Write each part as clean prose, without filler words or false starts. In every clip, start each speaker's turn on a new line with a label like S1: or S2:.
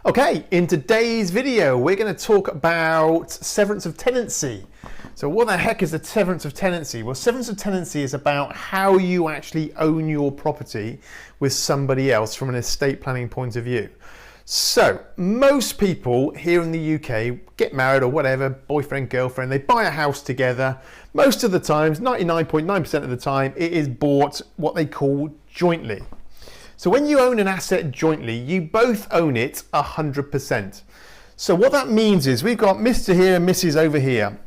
S1: Okay, in today's video, we're going to talk about severance of tenancy. So what the heck is a severance of tenancy? Well, severance of tenancy is about how you actually own your property with somebody else from an estate planning point of view. So most people here in the UK get married or whatever, boyfriend, girlfriend, they buy a house together. Most of the times, 99.9% of the time, it is bought what they call jointly. So when you own an asset jointly, you both own it 100%. So what that means is we've got Mr. here and Mrs. over here.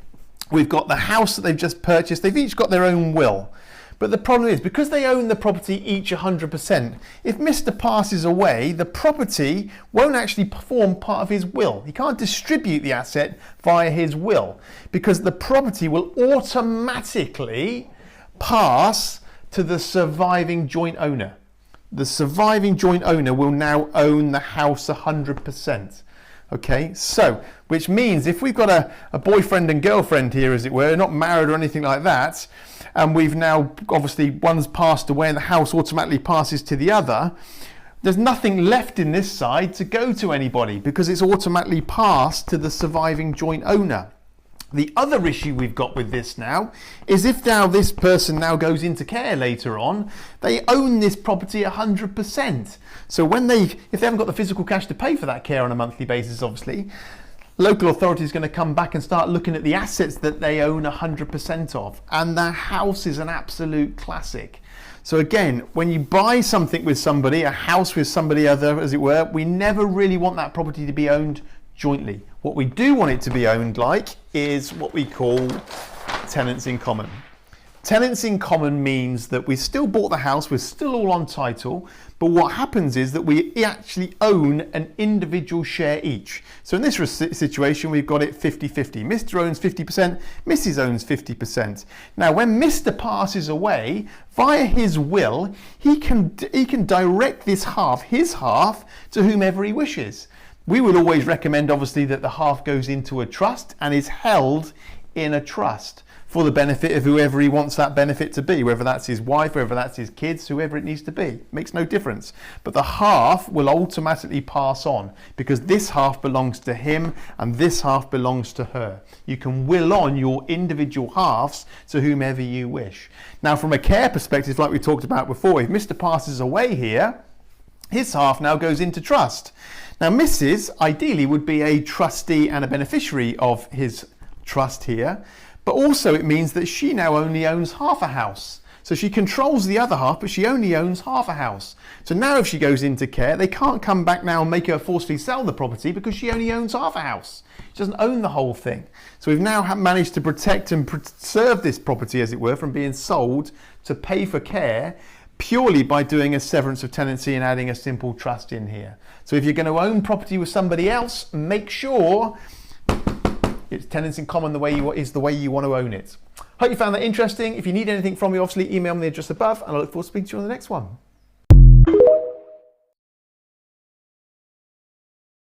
S1: We've got the house that they've just purchased. They've each got their own will. But the problem is, because they own the property each 100%, if Mr. passes away, the property won't actually form part of his will. He can't distribute the asset via his will because the property will automatically pass to the surviving joint owner. The surviving joint owner will now own the house 100%. Okay, so which means if we've got a boyfriend and girlfriend here, as it were, not married or anything like that, and we've now obviously one's passed away and the house automatically passes to the other, there's nothing left in this side to go to anybody because it's automatically passed to the surviving joint owner. The other issue we've got with this now is if now this person now goes into care later on, they own this property 100%. So if they haven't got the physical cash to pay for that care on a monthly basis, obviously, local authority is going to come back and start looking at the assets that they own 100% of. And the house is an absolute classic. So again, when you buy something with somebody, a house with somebody other, as it were, we never really want that property to be owned jointly. What we do want it to be owned like is what we call tenants in common. Tenants in common means that we still bought the house, we're still all on title, but what happens is that we actually own an individual share each. So in this situation, we've got it 50-50. Mr. owns 50%, Mrs. owns 50%. Now, when Mr. passes away, via his will, he can direct this half, his half, to whomever he wishes. We would always recommend, obviously, that the half goes into a trust and is held in a trust for the benefit of whoever he wants that benefit to be, whether that's his wife, whether that's his kids, whoever it needs to be. Makes no difference. But the half will automatically pass on because this half belongs to him and this half belongs to her. You can will on your individual halves to whomever you wish. Now, from a care perspective, like we talked about before, if Mr. passes away here, his half now goes into trust. Now, Mrs. ideally would be a trustee and a beneficiary of his trust here, but also it means that she now only owns half a house. So she controls the other half, but she only owns half a house. So now if she goes into care, they can't come back now and make her forcefully sell the property because she only owns half a house. She doesn't own the whole thing. So we've now managed to protect and preserve this property, as it were, from being sold to pay for care purely by doing a severance of tenancy and adding a simple trust in here. So if you're going to own property with somebody else, make sure it's tenants in common the way you want to own it. Hope you found that interesting. If you need anything from me, obviously email me just above, and I look forward to speaking to you on the next one.